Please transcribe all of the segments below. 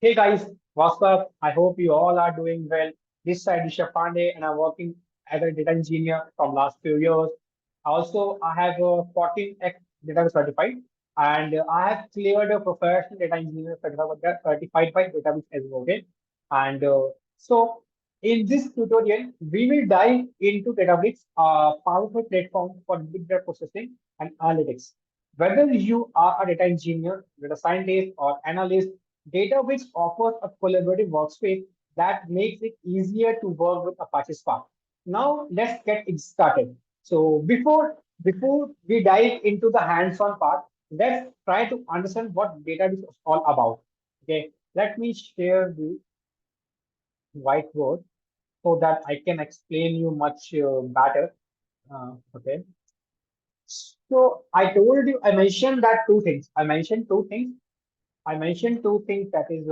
Hey guys, what's up? I hope you all are doing well. This side is Pandey, and I'm working as a data engineer from last few years. Also, I have a 14x data certified, and I have cleared a professional data engineer certified by Databricks as well. Okay, and so in this tutorial, we will dive into Databricks, a powerful platform for big data processing and analytics. Whether you are a data engineer, data scientist, or analyst, Databricks offers a collaborative workspace that makes it easier to work with Apache Spark. Now let's get it started. So before we dive into the hands-on part, let's try to understand what Databricks is all about. Okay, let me share the whiteboard so that I can explain you much better. Okay. So I mentioned that two things. I mentioned two things that is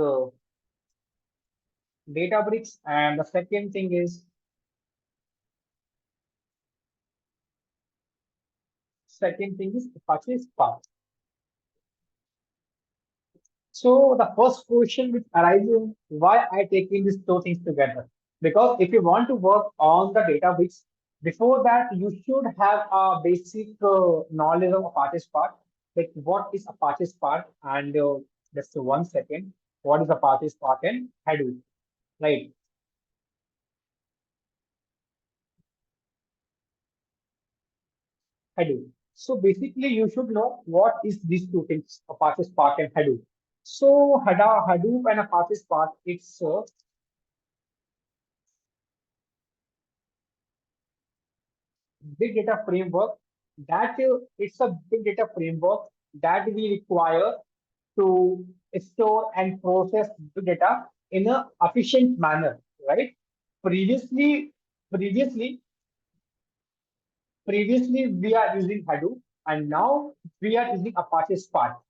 Databricks, and the second thing is Apache Spark. So the first question which arises why I taking these two things together. Because if you want to work on the Databricks, before that you should have a basic knowledge of Apache Spark. Like what is Apache Spark, and just 1 second, what is Apache Spark and Hadoop, right? Hadoop. So basically, you should know what is these two things, Apache Spark and Hadoop. So Hadoop and Apache Spark, it's a big data framework it's a big data framework that we require to store and process big data in a efficient manner, right? Previously, previously, Previously, we are using Hadoop, and now we are using Apache Spark.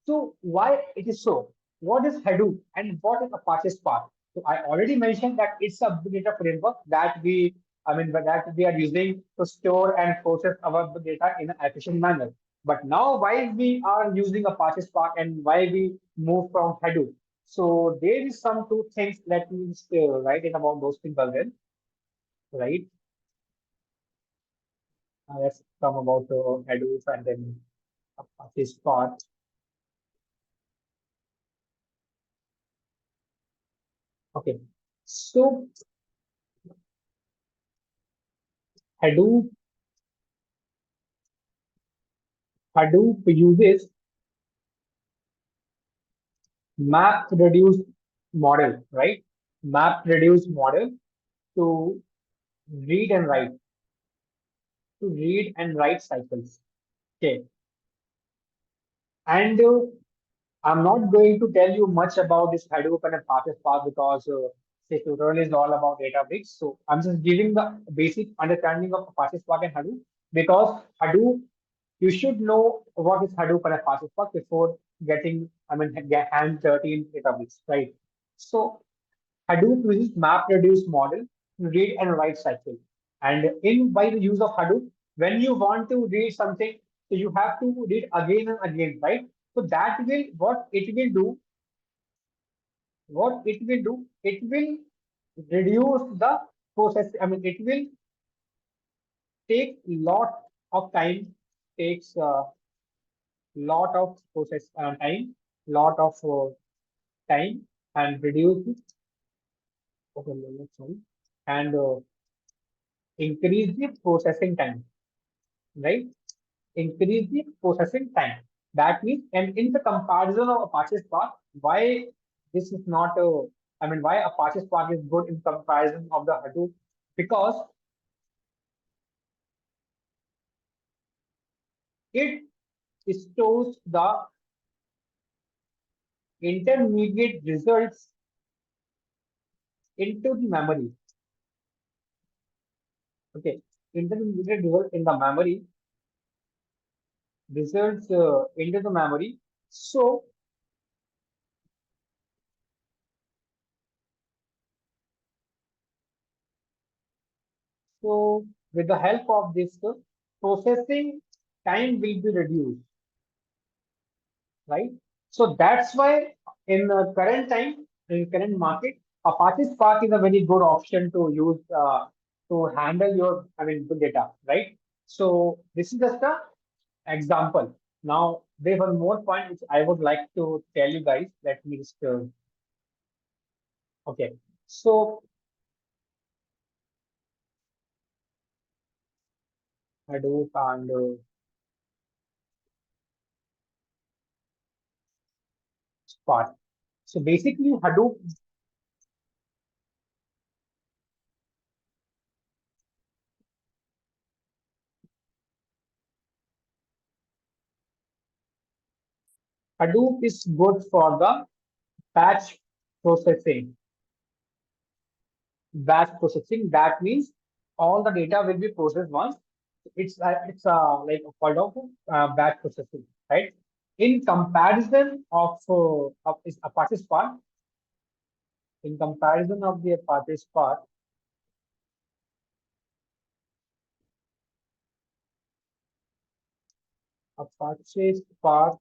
So why it is so? What is Hadoop and what is Apache Spark? So I already mentioned that it's a big data framework that we are using to store and process our big data in an efficient manner. But now why we are using Apache Spark and why we move from Hadoop? So there is some two things. Let me write it about those things as well, right? Let's come about Hadoop and then this part. Okay. So Hadoop Hadoop uses map reduce model, right? Map reduce model to read and write, cycles. Okay. And I'm not going to tell you much about this Hadoop and Apache Spark because this tutorial is all about Databricks. So I'm just giving the basic understanding of Apache Spark and Hadoop because Hadoop, you should know what is Hadoop and Apache Spark before get hands dirty in Databricks, right? So Hadoop uses map-reduce model to read and write cycle. And in by the use of Hadoop, when you want to read something, so you have to read again and again, right? So that will it will reduce the process. It will take lot of time, takes a lot of lot of time, and reduce it. Okay, sorry, and increase the processing time, right? Increase the processing time. That means, and in the comparison of Apache Spark, why this is not why Apache Spark is good in comparison of the Hadoop? Because it stores the intermediate results into the memory. Okay, intermediate result in the memory, results into the memory. So, with the help of this, processing time will be reduced, right? So that's why in the current time, in current market, Apache Spark is a very good option to use to handle your, good data, right? So this is just a example. Now, there's one more point which I would like to tell you guys. Let me just, okay. So Hadoop and Spark. So basically, Hadoop is good for the batch processing. Batch processing, that means all the data will be processed once. It's like a part of batch processing, right? In comparison of is Apache Spark, in comparison of the Apache Spark, Apache Spark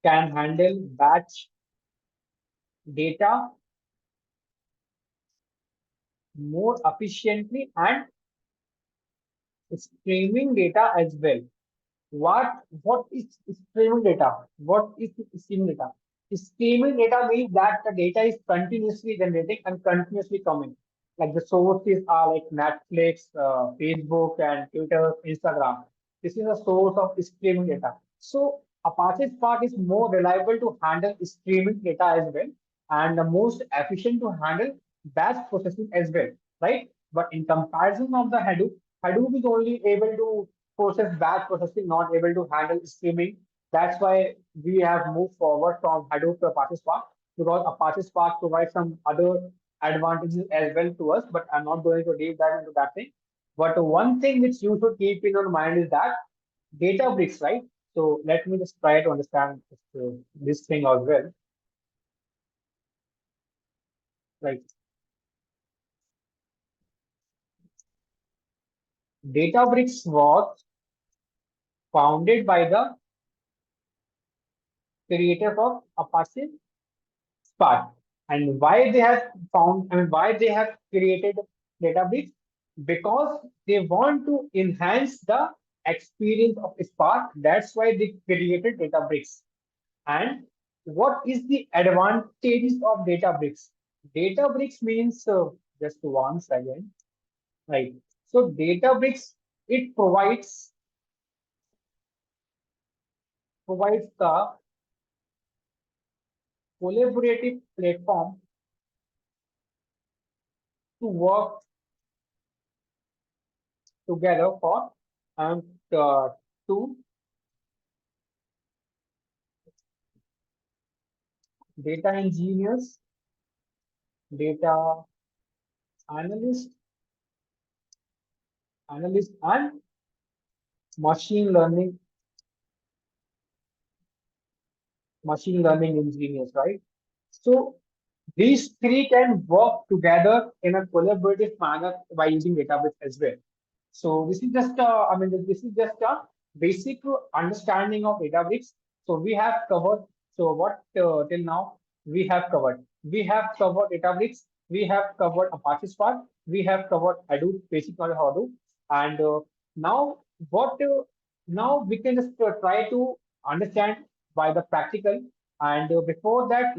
can handle batch data more efficiently and streaming data as well. What is streaming data? What is streaming data? Streaming data means that the data is continuously generating and continuously coming. Like the sources are like Netflix, Facebook, and Twitter, Instagram. This is a source of streaming data. So Apache Spark is more reliable to handle streaming data as well, and the most efficient to handle batch processing as well, right? But in comparison of the Hadoop, Hadoop is only able to process batch processing, not able to handle streaming. That's why we have moved forward from Hadoop to Apache Spark, because Apache Spark provides some other advantages as well to us, but I'm not going to deep dive into that thing. But one thing which you should keep in your mind is that Databricks, right? So let me just try to understand this thing as well. Like Databricks was founded by the creators of Apache Spark. And why they have why they have created Databricks? Because they want to enhance the experience of Spark. That's why they created Databricks. And what is the advantages of Databricks? Databricks means just once again, right? So Databricks, it provides the collaborative platform to work together for and to data engineers, data analysts, and machine learning, machine learning engineers, right? So these three can work together in a collaborative manner by using database as well. So this is just this is just a basic understanding of Databricks. So we have covered. So what till now we have covered? We have covered Databricks. We have covered Apache Spark. We have covered Hadoop, basic knowledge of Hadoop. And now what? Now we can just try to understand by the practical. And before that,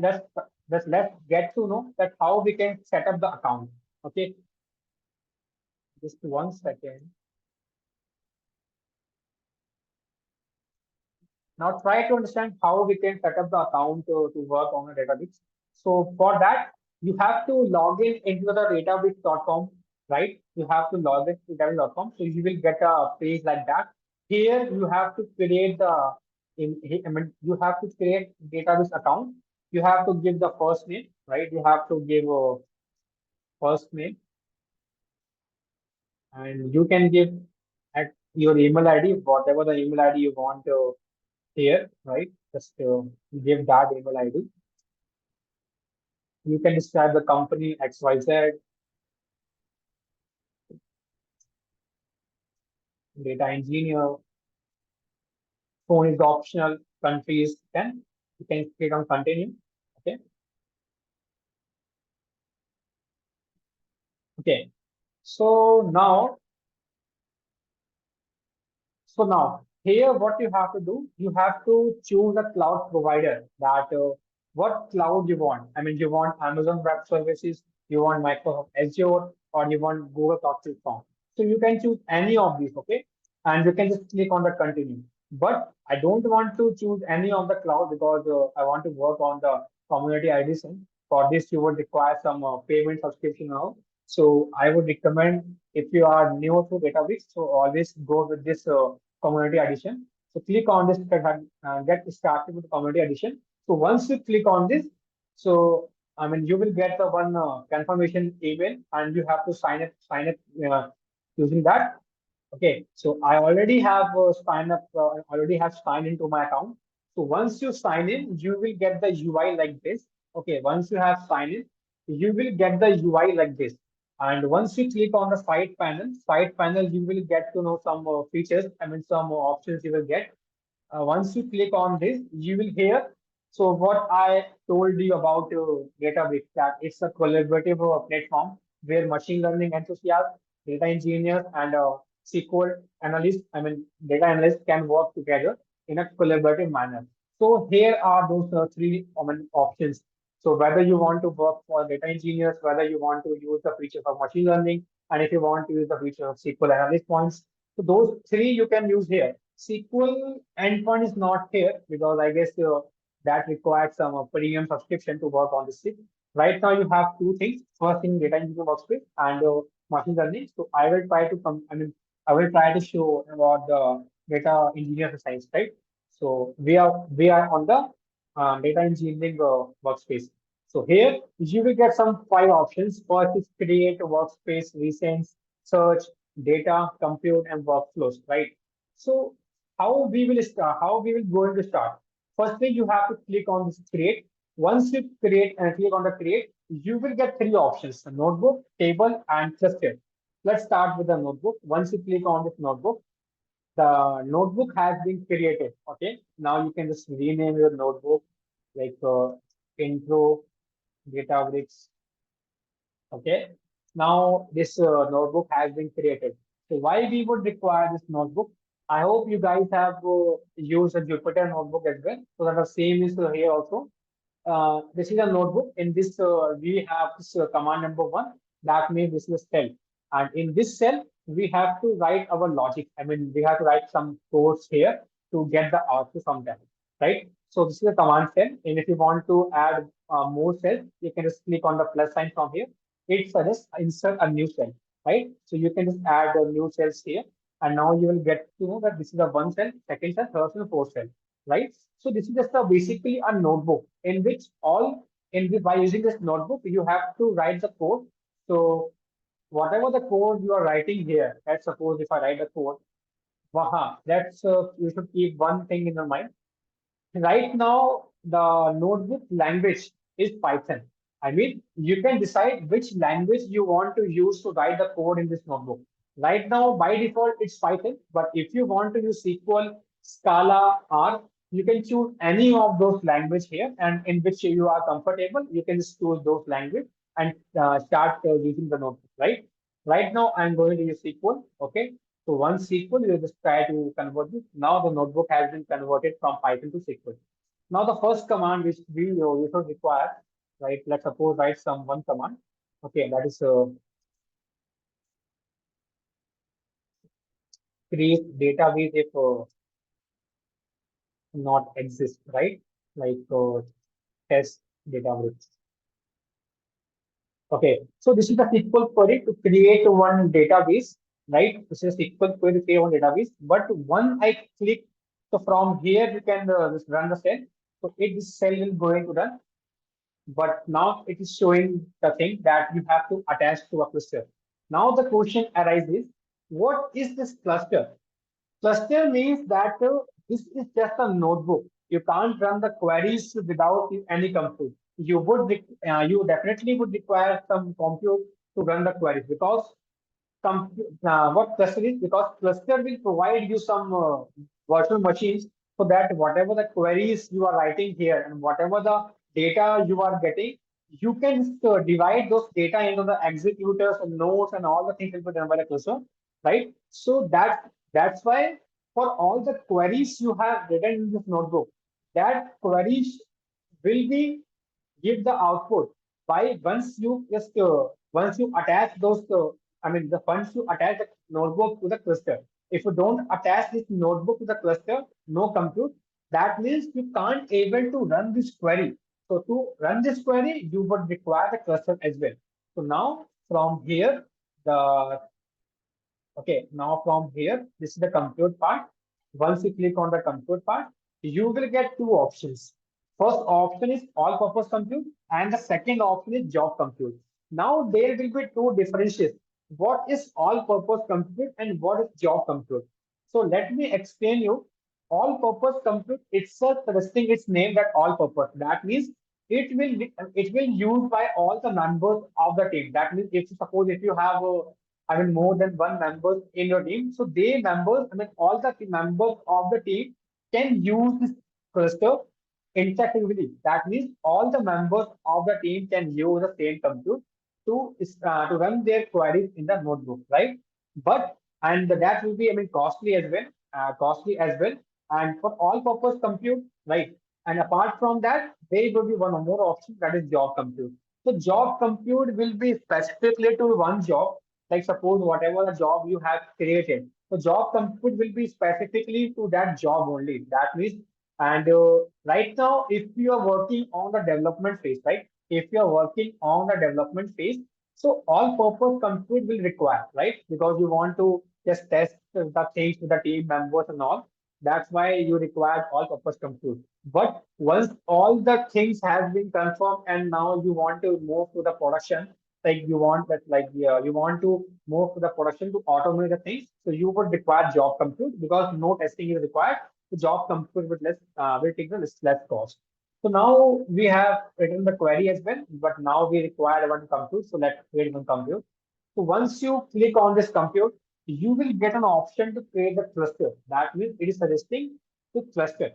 let's get to know that how we can set up the account. Okay, just 1 second. Now try to understand how we can set up the account to work on a database. So for that, you have to log in into the database.com, right? You have to log in to database.com. So you will get a page like that. Here you have to create you have to create database account. You have to give the first name, right? You have to give a first name, and you can give at your email ID, whatever the email ID you want here, right? Just give that email ID. You can describe the company XYZ, data engineer, phone is optional, countries, then you can click on continue. Okay. So now, so now here what you have to do, you have to choose a cloud provider that what cloud you want. I mean, you want Amazon Web Services, you want Microsoft Azure, or you want Google Cloud Platform. So you can choose any of these, okay? And you can just click on the continue. But I don't want to choose any of the cloud because I want to work on the community edition. For this, you would require some payment subscription now. So I would recommend if you are new to Databricks, so always go with this community edition. So click on this to get started with the community edition. So once you click on this, so I mean you will get the one confirmation email and you have to sign up using that. Okay, so I already have signed up, already have signed into my account. So once you sign in, you will get the UI like this. Okay, once you have signed in, you will get the UI like this. And once you click on the side panel, you will get to know some features. I mean, some options you will get. Once you click on this, you will hear. So what I told you about Databricks, that it's a collaborative platform where machine learning enthusiasts, data engineers, and SQL analysts, I mean data analysts, can work together in a collaborative manner. So here are those three options. So whether you want to work for data engineers, whether you want to use the features of machine learning, and if you want to use the feature of SQL analyst points, so those three you can use here. SQL endpoint is not here because I guess that requires some premium subscription to work on this. Right now you have two things. First thing, data engineering workspace and machine learning. So I will try to come. I mean, I will try to show about the data engineer science, right? So we are on the data engineering workspace. So here you will get some five options. First is create a workspace, recent, search, data, compute, and workflows, right? So how we will going to start. Firstly, you have to click on this create. Once you create and click on the create, you will get three options: a notebook, table, and cluster. Let's start with the notebook. Once you click on this notebook, the notebook has been created. Okay, now you can just rename your notebook like intro Databricks. Okay. Now this notebook has been created. So why we would require this notebook? I hope you guys have used a Jupyter notebook as well. So that the same is here also. This is a notebook. In this, we have this command number one. That means this is a cell. And in this cell, we have to write our logic. I mean, we have to write some codes here to get the output from them, right? So this is a command cell. And if you want to add more cells, you can just click on the plus sign from here. It suggests insert a new cell, right? So you can just add new cells here. And now you will get to know that this is a one cell, second cell, third cell, fourth cell, right? So this is just a basically a notebook in which all in the, by using this notebook, you have to write the code. So whatever the code you are writing here, let's suppose if I write the code, that's you should keep one thing in your mind. Right now, the notebook language is Python. I mean, you can decide which language you want to use to write the code in this notebook. Right now, by default, it's Python. But if you want to use SQL, Scala, R, you can choose any of those language here, and in which you are comfortable, you can just choose those language and start using the notebook. Right now, I'm going to use SQL. Okay. So once SQL, you just try to convert it. Now the notebook has been converted from Python to SQL. Now the first command which we should require, right? Let's suppose write some one command. Okay, that is create database if not exist, right? Like test database. Okay, so this is the SQL query to create one database, right? This is SQL query to create one database. But when I click, so from here you can just run the cell. So this cell will going to run. But now it is showing the thing that you have to attach to a cluster. Now the question arises, what is this cluster? Cluster means that this is just a notebook. You can't run the queries without any compute. You definitely would require some compute to run the queries because what cluster is, because cluster will provide you some virtual machines so that whatever the queries you are writing here and whatever the data you are getting, you can just, divide those data into the executors and nodes and all the things will be done by the cluster, right? So that's why for all the queries you have written in this notebook, that queries will be give the output by once you attach those once you attach the notebook to the cluster. If you don't attach this notebook to the cluster, no compute. That means you can't able to run this query. So to run this query, you would require the cluster as well. So now from here, the okay, now from here, this is the compute part. Once you click on the compute part, you will get two options. First option is all-purpose compute, and the second option is job compute. Now there will be two differences. What is all-purpose compute and what is job compute? So let me explain you. All-purpose compute itself resting its name that all-purpose. That means it will used by all the members of the team. That means if suppose if you have more than one members in your team. So they members, all the members of the team can use this cluster interactively. That means all the members of the team can use the same compute to run their queries in the notebook, right? But and that will be costly as well. And for all-purpose compute, right? And apart from that, there will be one more option that is job compute. So job compute will be specifically to one job, like suppose whatever the job you have created, the job compute will be specifically to that job only. That means, and right now, if you are working on the development phase, right? If you are working on the development phase, so all-purpose compute will require, right? Because you want to just test the things with the team members and all. That's why you require all-purpose compute. But once all the things have been confirmed and now you want to move to the production, like you want that like you want to move to the production to automate the things, so you would require job compute because no testing is required. The job compute with less will take the less cost. So now we have written the query as well, but now we require one compute. So let's create one compute. So once you click on this compute, you will get an option to create the cluster. That means it is suggesting to cluster.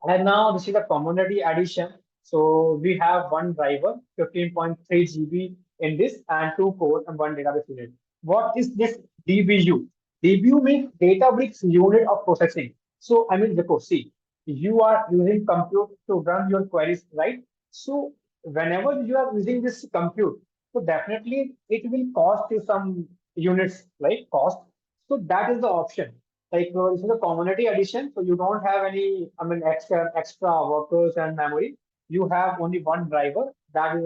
And now this is the community edition. So we have one driver, 15.3 GB in this, and two cores and one database unit. What is this DBU? DBU means Databricks unit of processing. So because see, you are using compute to run your queries, right? So whenever you are using this compute, so definitely it will cost you some units, like cost. So that is the option. Like this is a community edition, so you don't have any, extra workers and memory. You have only one driver that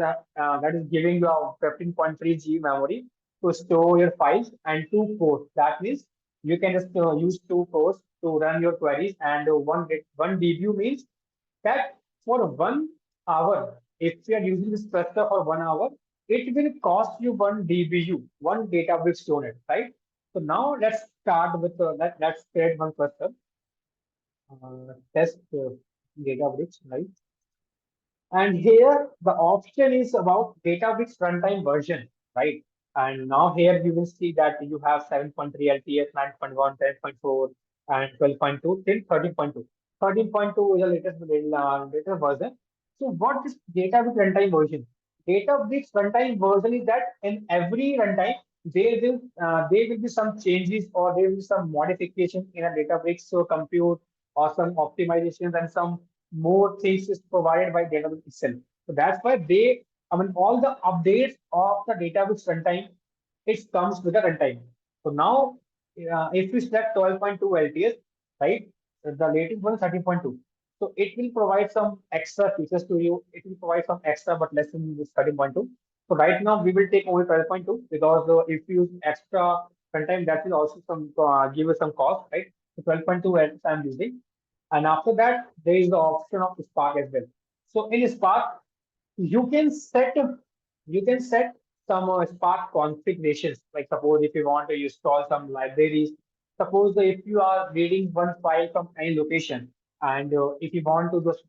is giving you a 15.3 G memory to store your files and two cores. That means you can just use two cores to run your queries, and one DBU means that for 1 hour, if you are using this cluster for 1 hour, it will cost you one DBU, one database unit, right? So now let's start with let's create one cluster, test Databricks, right? And here the option is about Databricks runtime version, right? And now here you will see that you have 7.3 LTS, 9.1, 10.4, and 12.2 till 13.2. 13.2 is the latest version. So what is Databricks runtime version? Databricks runtime version is that in every runtime there will be some changes or there will be some modifications in a Databricks so compute or some optimizations and some more things is provided by Databricks itself. So that's why all the updates of the Databricks runtime, it comes with the runtime. So now, if we select 12.2 LTS, right, the latest one is 13.2. So it will provide some extra features to you. It will provide some extra, but less than this 13.2. So right now we will take only 12.2 because if you use extra runtime, that will also give us some cost, right? So 12.2 I'm using. And after that, there is the option of Spark as well. So in Spark, you can set some Spark configurations. Like suppose if you want to install some libraries, suppose if you are reading one file from any location, and if you want to just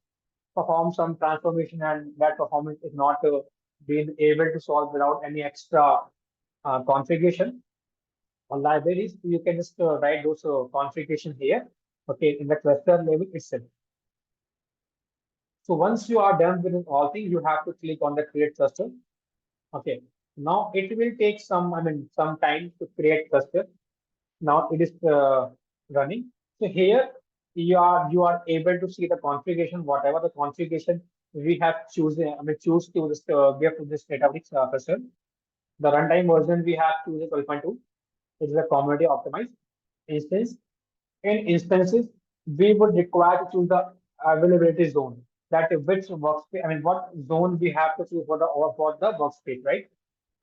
perform some transformation and that performance is not being able to solve without any extra configuration or libraries, you can just write those configuration here, okay, in the cluster level itself. So once you are done with all things, you have to click on the create cluster. Okay. Now it will take some time to create cluster. Now it is running. So here you are able to see the configuration, whatever the configuration we have chosen. Choose to this give to this Databricks cluster. The runtime version we have chosen 12.2. It is a community optimized instance. In instances, we would require to choose the availability zone. That which workspace, what zone we have to choose for the workspace, right?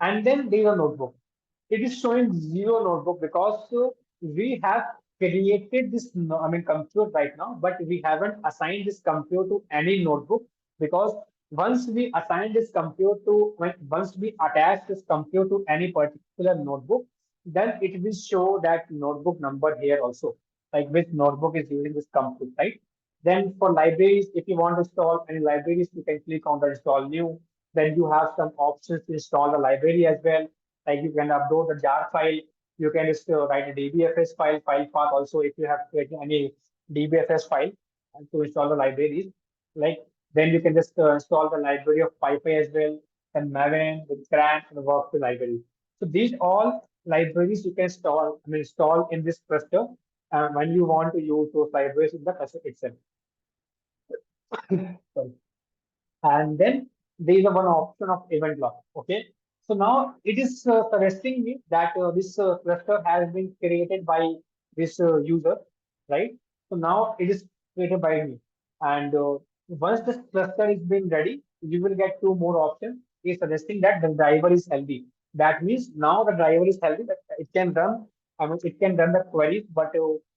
And then there is a notebook. It is showing zero notebook because we have created this, compute right now, but we haven't assigned this compute to any notebook because once we assign this compute to, once we attach this compute to any particular notebook, then it will show that notebook number here also, like which notebook is using this compute, right? Then for libraries, if you want to install any libraries, you can click on the install new. Then you have some options to install the library as well. Like you can upload the jar file. You can just write a DBFS file path also if you have created any DBFS file to install the libraries. Like then you can just install the library of PyPy as well, and Maven, the Cran, and the Workspace library. So these all libraries you can install in this cluster when you want to use those libraries in the cluster itself. Sorry. And then there is a one option of event log. Okay, so now it is suggesting me that this cluster has been created by this user, right? So now it is created by me, and once this cluster is being ready, you will get two more options. It's suggesting that the driver is healthy. That means now the driver is healthy, that it can run. It can run the queries, but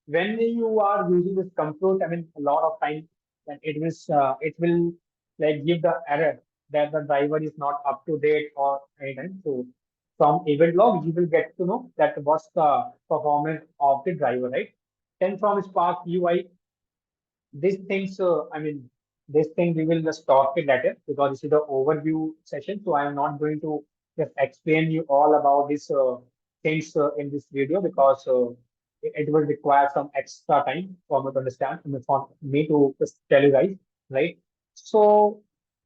when you are using this compute, a lot of time, then it will like give the error that the driver is not up to date or anything. So from event log, you will get to know that what's the performance of the driver, right? Then from Spark UI, these things, this thing we will just talk it later because this is the overview session. So I am not going to just explain you all about these things in this video because it will require some extra time for me to understand, for me to just tell you guys, right? So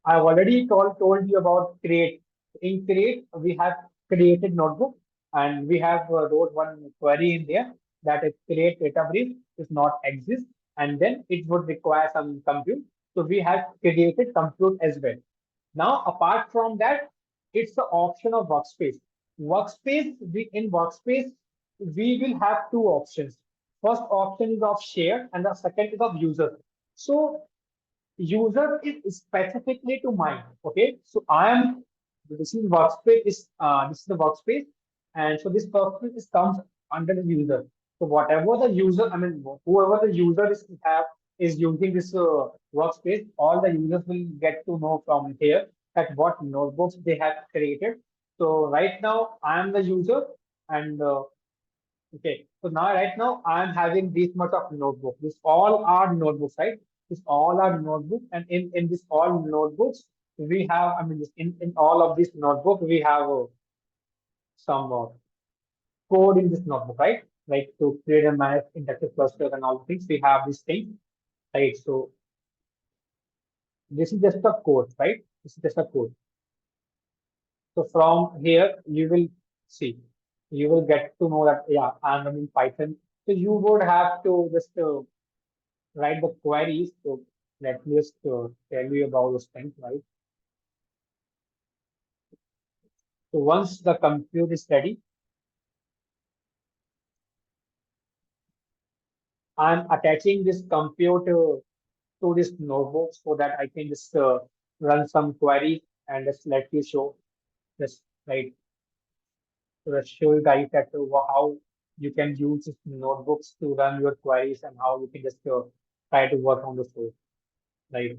I've already told you about create. In create, we have created notebook and we have wrote one query in there that is create data brief is not exist and then it would require some compute. So we have created compute as well. Now, apart from that, it's the option of workspace. In workspace, we will have two options. First option is of share and the second is of user. So user is specifically to mine. Okay, so I am this is workspace is this is the workspace, and so this workspace comes under the user. So whatever the user, whoever the user is using this workspace, all the users will get to know from here that what notebooks they have created. So right now I am the user, and okay, so now right now I'm having this much of notebook. This all are notebooks, right? This all are notebooks, and in this all notebooks we have, in all of this notebook we have some code in this notebook, right? Like to create and manage interactive clusters and all the things. We have this thing, right? So this is just a code, right? This is just a code. So from here you will see, you will get to know that yeah, I'm running Python. So you would have to just write the queries. So let me just tell you about those things, right? So once the compute is ready, I'm attaching this compute to this notebook so that I can just run some queries and just let you show this, right? So let's show you guys that how you can use these notebooks to run your queries and how you can just try to work on the code, right?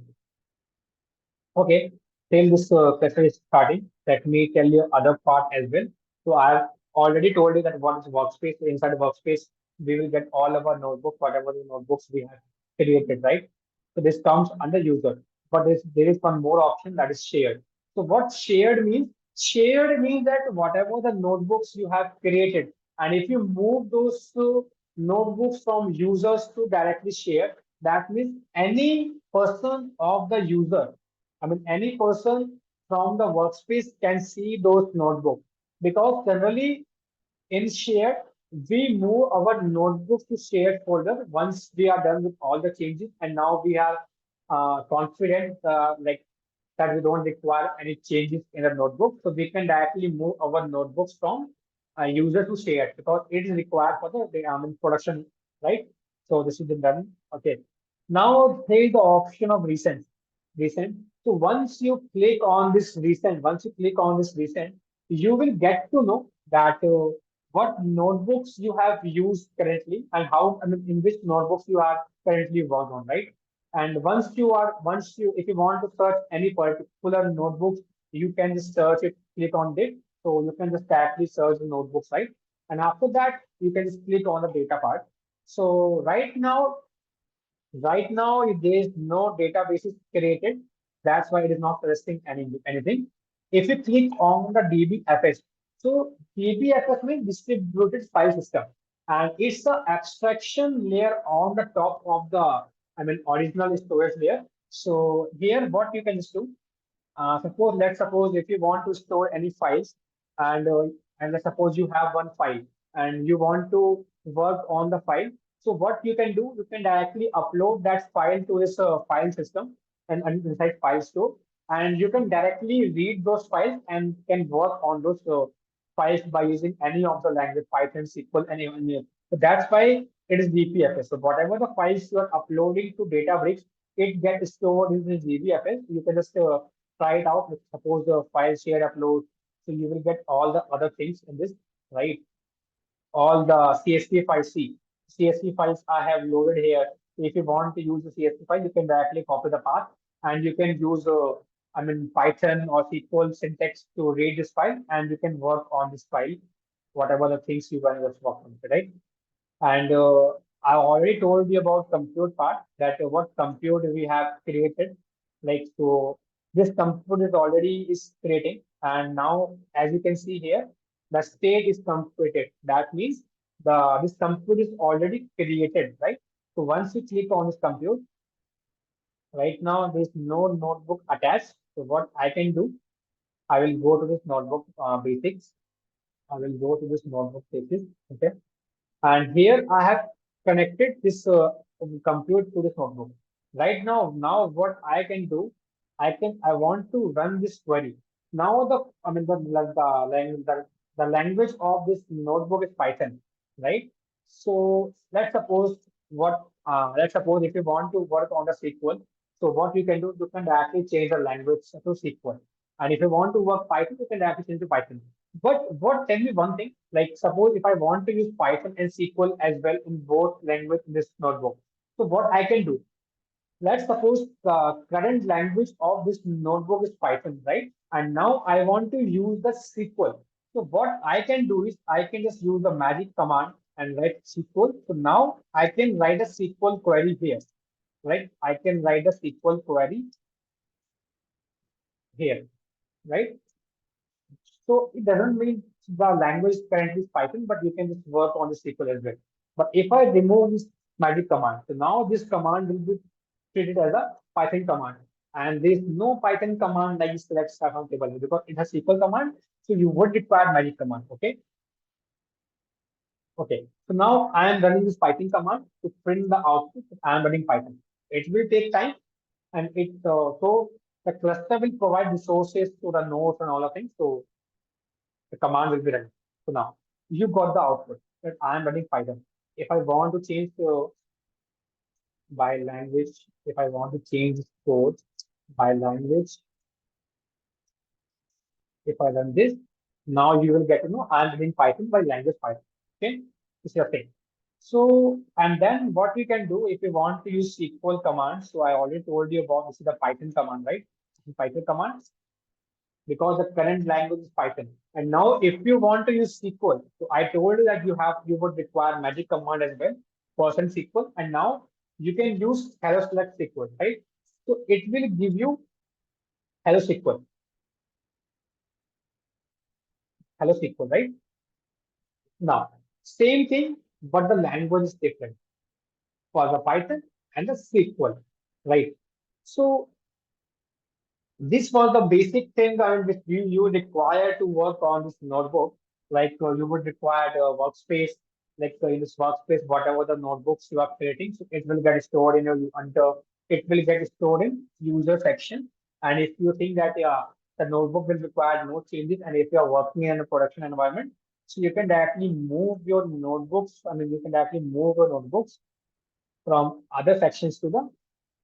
Okay, till this session is starting, let me tell you other part as well. So I've already told you that what is workspace. So inside workspace, we will get all of our notebook, whatever the notebooks we have created, right? So this comes under user, but there is one more option that is shared. So what shared means? Shared means that whatever the notebooks you have created, and if you move those notebooks from users to directly share, That means any person of the user, I mean, any person from the workspace can see those notebooks because generally in shared, we move our notebook to shared folder once we are done with all the changes, and now we are confident like that we don't require any changes in the notebook. So we can directly move our notebooks from user to shared because it is required for the production, right? So this is been done. Okay. Now there is the option of recent. Recent. So once you click on this recent, you will get to know that what notebooks you have used currently and how, I mean, in which notebooks you are currently worked on, right? And if you want to search any particular notebooks, you can just search it, click on it. So you can just directly search the notebooks, right? And after that, you can just click on the data part. So right now, if there is no databases created. That's why it is not suggesting anything. If you click on the DBFS, so DBFS means distributed file system, and it's the abstraction layer on the top of the, I mean, original storage layer. So here, what you can just do, let's suppose if you want to store any files, and let's suppose you have one file and you want to work on the file. So what you can do, you can directly upload that file to this file system and inside file store, and you can directly read those files and can work on those files by using any of the language, Python, SQL, any. So that's why it is DPFS. So whatever the files you are uploading to Databricks, it gets stored in this DBFS. You can just try it out. Suppose the file share upload. So you will get all the other things in this, right? All the CSV files. See, CSV files I have loaded here. If you want to use the CSV file, you can directly copy the path and you can use, I mean, Python or SQL syntax to read this file and you can work on this file, whatever the things you want to work on, right? And I already told you about compute part that what compute we have created. Like so, this compute is already is creating, and now as you can see here, the state is computed. That means this compute is already created, right? So once you click on this compute, right now there's no notebook attached. So what I can do, I will go to this notebook basics. I will go to this notebook basics. Okay. And here I have connected this compute to this notebook. Right now what I can do, I want to run this query. Now I mean the language of this notebook is Python, right? So let's suppose if you want to work on the SQL, so what you can do, you can actually change the language to SQL. And if you want to work Python, you can actually change to Python. But tell me one thing, like suppose if I want to use Python and SQL as well in both language in this notebook. So what I can do, let's suppose the current language of this notebook is Python, right? And now I want to use the SQL. So what I can do is I can just use the magic command and write SQL. So now I can write a SQL query here, right? I can write a SQL query here, right? So it doesn't mean the language currently is Python, but you can just work on the SQL as well. But if I remove this magic command, so now this command will be treated as a Python command. And there is no Python command like select star from table because it has SQL command. So you would require magic command. Okay. Okay. So now I am running this Python command to print the output. I am running Python. It will take time and so the cluster will provide resources to the nodes and all of things. So the command will be run. So now you got the output that I am running Python. If I want to change by language, if I want to change this code by language, if I run this, now you will get to know I'm running Python by language Python. Okay, this is your thing. So, and then what we can do if you want to use SQL commands. So I already told you about this is the Python command, right? Python command because the current language is Python. And now if you want to use SQL, so I told you that you would require magic command as well, %SQL, and now you can use hello select SQL, right? So it will give you hello SQL, right? Now, same thing, but the language is different. For the Python, and the SQL, right? So this was the basic thing, I mean, which you require to work on this notebook. Like you would require a workspace, like in this workspace, whatever the notebooks you are creating, so it will get stored in your under. It will get stored in user section. And if you think that yeah, the notebook will require no changes, and if you are working in a production environment, so you can directly move your notebooks. I mean, you can directly move your notebooks from other sections to the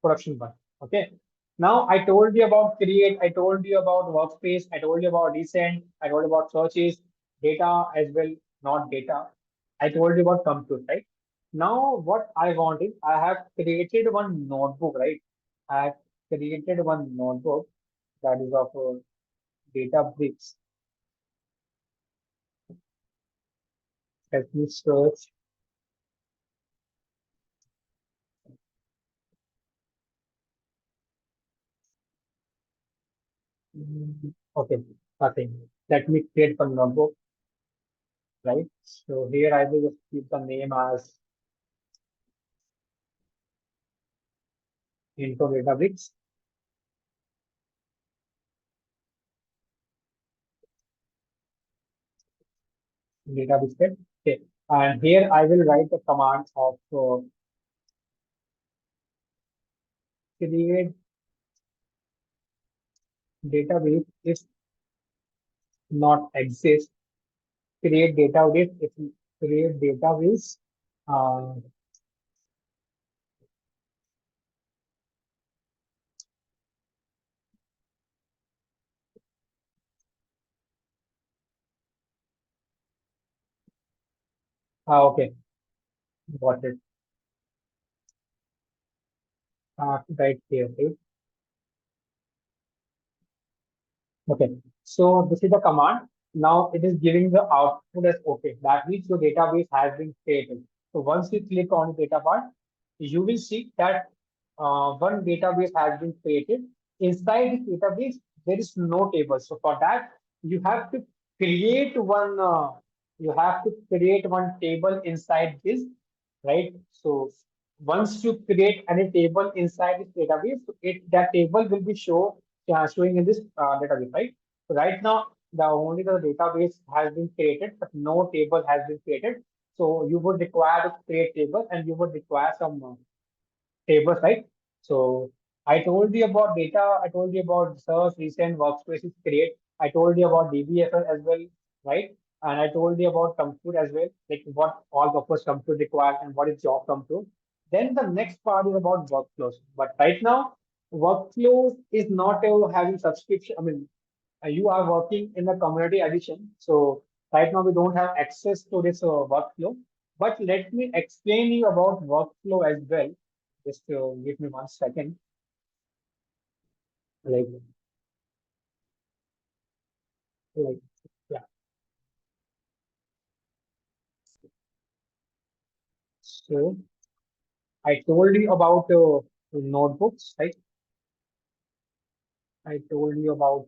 production one. Okay. Now I told you about create, I told you about workspace, I told you about recent, I told you about searches, data as well, not data. I told you about compute, right? Now what I want is I have created one notebook, right? I have created one notebook that is of Databricks. Let me search. Okay, nothing. Let me create one notebook, right? So here I will just keep the name as into Databricks, database set. Okay. And here I will write the command of create database if not exist. Create database if create database. Uh, okay, got it. Right here. Okay. Okay, so this is the command. Now it is giving the output as okay. That means your database has been created. So once you click on the data part, you will see that one database has been created. Inside this database, there is no table. So for that, you have to create one. You have to create one table inside this, right? So once you create any table inside this database, so that table will be showing in this database, right? So right now, the only the database has been created, but no table has been created. So you would require to create table, and you would require some tables, right? So I told you about data. I told you about search, recent, workspaces, create. I told you about DBFS as well, right? And I told you about compute as well, like what all purpose compute requires and what is job compute. Then the next part is about workflows. But right now, workflows is not having subscription. I mean, you are working in the community edition. So right now we don't have access to this workflow. But let me explain you about workflow as well. Just give me 1 second. Like, like, yeah. So I told you about notebooks, right? I told you about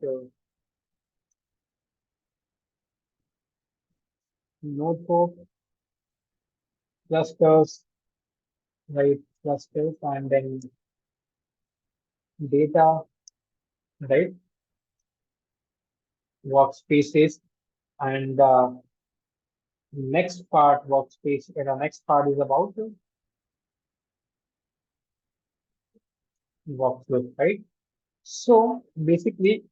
notebook clusters, right? Clusters and then data, right? Workspaces and next part workspace. And the next part is about workflow, right? So basically,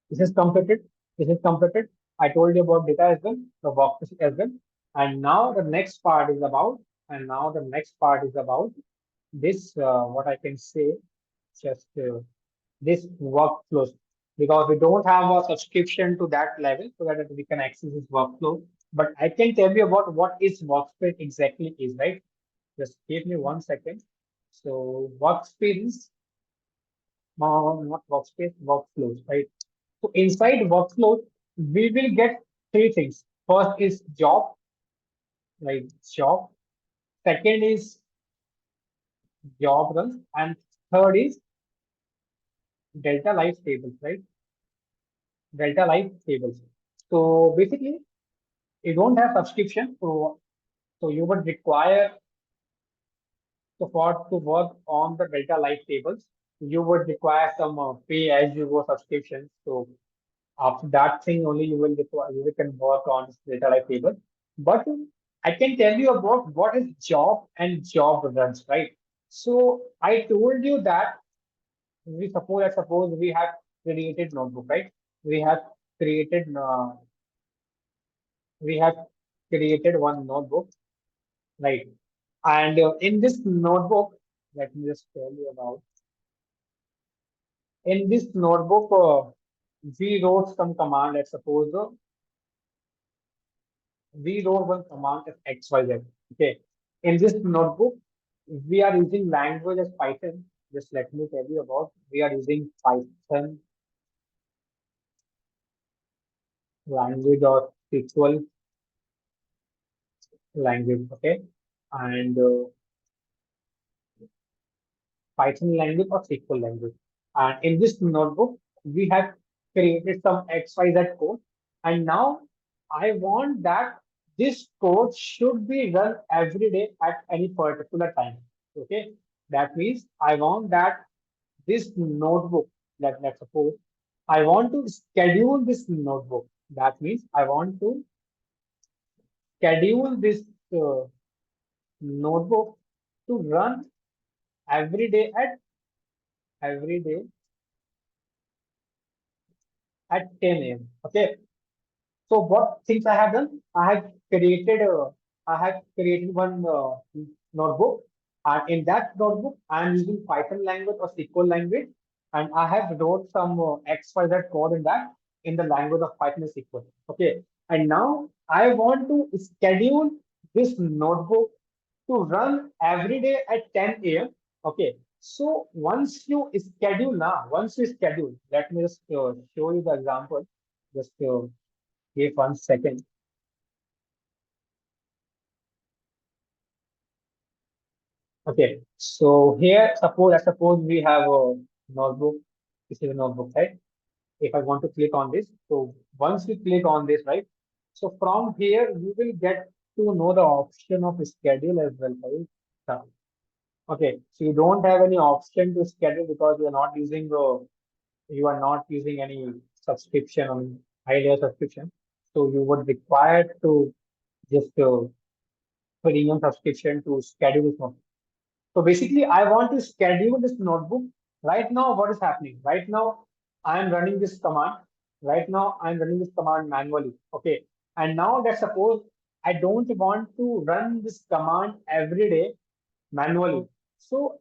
this is completed. This is completed. I told you about data as well, the workspace as well. And now the next part is about, and now the next part is about this, what I can say, just this workflows, because we don't have a subscription to that level so that we can access this workflow. But I can tell you about what is workspace exactly is, right? Just give me 1 second. So workspace, not workspace, workflows, right? So inside workflows, we will get three things. First is job, like job. Second is job runs, and third is delta life tables, right? Delta life tables. So basically, you don't have subscription, so you would require So for to work on the data life tables, you would require some pay as you go subscription. So after that thing only you will require, you can work on this data life table. But I can tell you about what is job and job runs, right? So I told you that I suppose we have created notebook, right? We have created uh, we have created one notebook, right? And in this notebook, let me just tell you about. In this notebook, we wrote some command. Let's suppose we wrote one command as XYZ. Okay. In this notebook, we are using language as Python. Just let me tell you about. We are using Python language or SQL language. Okay. And Python language or SQL language. And in this notebook, we have created some XYZ code. And now I want that this code should be run every day at any particular time. Okay. That means I want that this notebook, let's suppose, I want to schedule this notebook. That means I want to schedule this uh, notebook to run every day every day at 10 a.m. Okay. So what things I have done? I have created one notebook, and in that notebook, I am using Python language or SQL language, and I have wrote some XYZ code in that in the language of Python and SQL. Okay, and now I want to schedule this notebook to run every day at 10 a.m. Okay, so once you schedule, let me just show you the example. Just give 1 second. Okay, so here, I suppose we have a notebook. This is a notebook, right? If I want to click on this, so once you click on this, right? So from here, you will get to know the option of schedule as well, right? Okay, so you don't have any option to schedule because you are not using any subscription on high subscription. So you would require to just premium subscription to schedule this. So basically, I want to schedule this notebook. Right now, what is happening? Right now, I am running this command. Right now, I'm running this command manually. Okay. And now let's suppose I don't want to run this command every day manually. So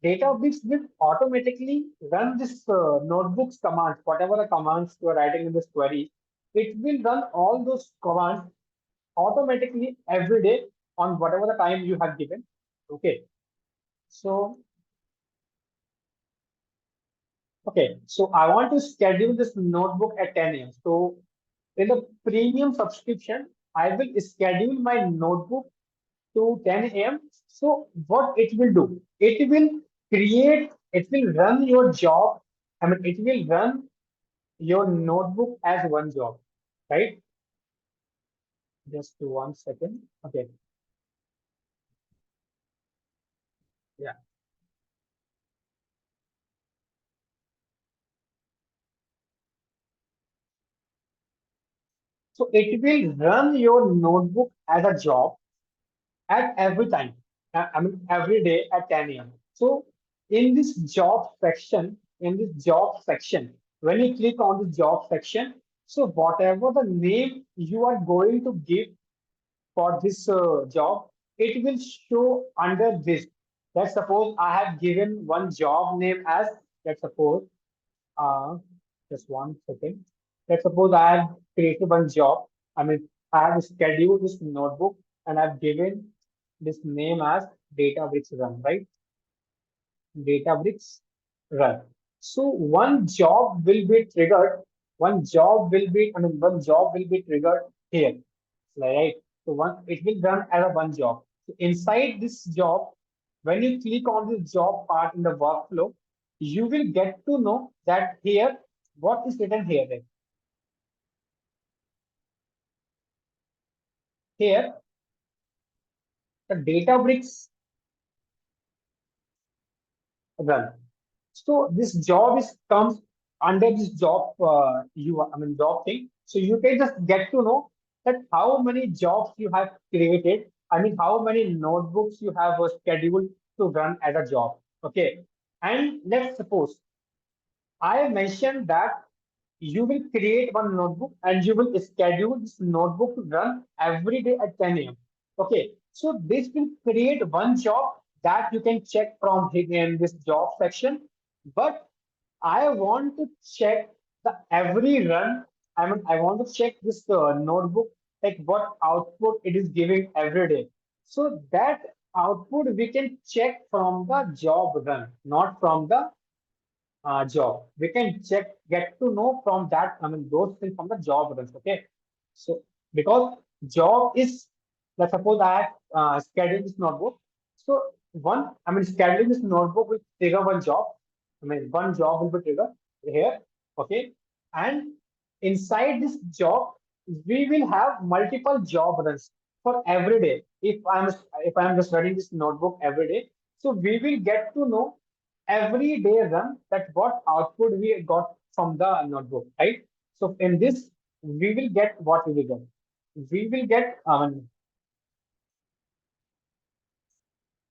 Databricks will automatically run this notebooks commands, whatever the commands you are writing in this query. It will run all those commands automatically every day on whatever the time you have given. Okay. So Okay, so I want to schedule this notebook at 10 a.m. So in the premium subscription, I will schedule my notebook to 10 a.m. So what it will do? It will run your job. I mean, it will run your notebook as one job, right? Just 1 second. Okay, yeah. So it will run your notebook as a job at every time. I mean, every day at 10 a.m. So in this job section, when you click on the job section, so whatever the name you are going to give for this job, it will show under this. Let's suppose I have given one job name as, let's suppose, uh, just 1 second. Let's suppose I have created one job. I mean, I have scheduled this notebook and I've given this name as Databricks run, right? Databricks run. So one job will be triggered here, right? So it will run as a one job. So inside this job, when you click on this job part in the workflow, you will get to know that here, what is written here then? Here, the Databricks, run. So this job is comes under this job job thing. So you can just get to know that how many jobs you have created. I mean how many notebooks you have scheduled to run as a job. Okay. And let's suppose I mentioned that you will create one notebook and you will schedule this notebook to run every day at 10 a.m. Okay, so this will create one job that you can check from in this job section. But I want to check the every run. I mean, I want to check this notebook, like what output it is giving every day. So that output we can check from the job run, not from the job. We can check, get to know from that, I mean, those things from the job runs. Okay. So, because job is, let's suppose I have scheduled this notebook. So, scheduling this notebook will trigger one job. I mean, one job will be triggered here. Okay. And inside this job, we will have multiple job runs for every day. If I'm just running this notebook every day, so we will get to know every day run that what output we got from the notebook, right? So in this, we will get what we will get. We will get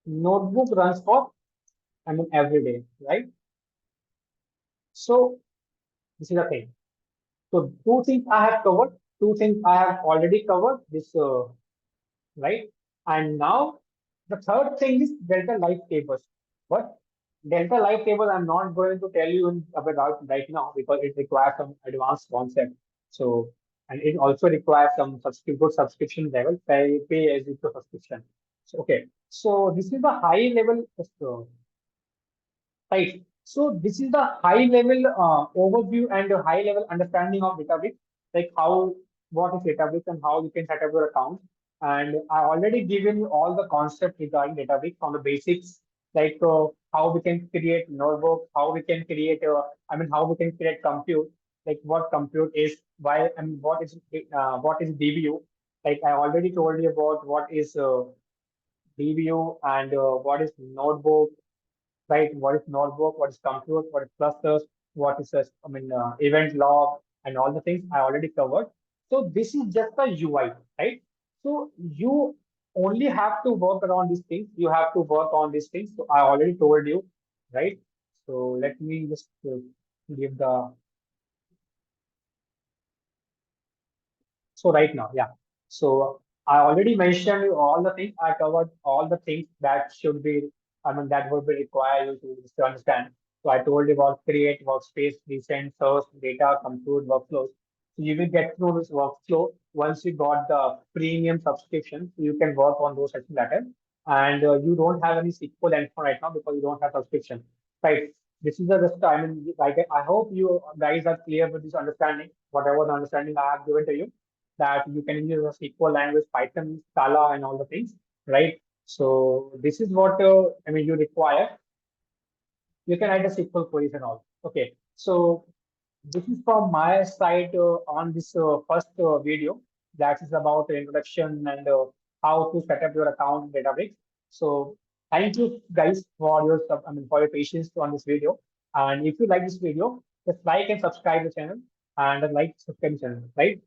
notebook runs for every day, right? So this is the thing. So two things I have covered, two things I have already covered. This right? And now the third thing is delta life tables. What? Delta life table, I'm not going to tell you about right now because it requires some advanced concept. So, and it also requires some good subscription level, pay as you go subscription. So, okay. So this is the high level, right? So this is the high level overview and a high level understanding of Databricks, like how what is Databricks and how you can set up your account. And I already given you all the concepts regarding Databricks from the basics, like how we can create notebook, how we can create, how we can create compute, like what compute is, why, and what is DBU. Like I already told you about what is DBU and what is notebook, right? What is notebook, what is compute, what is clusters, what is event log, and all the things I already covered. So this is just the UI, right? So you only have to work around these things. You have to work on these things. So I already told you, right? So let me just give the So right now, yeah. So I already mentioned you all the things. I covered all the things that should be, that would be required you to understand. So I told you about create, workspace, recent, source, data, compute, workflows. So you will get through this workflow once you got the premium subscription. So you can work on those section later. And you don't have any SQL endpoint right now because you don't have subscription, right? This is the just, like I hope you guys are clear with this understanding, whatever the understanding I have given to you, that you can use a SQL language, Python, Scala, and all the things, right? So this is what you require. You can write a SQL queries and all. Okay, so this is from my side on this first video that is about the introduction and how to set up your account in Databricks. So thank you guys for your for your patience on this video. And if you like this video, just like and subscribe the channel and like subscribe the channel, right?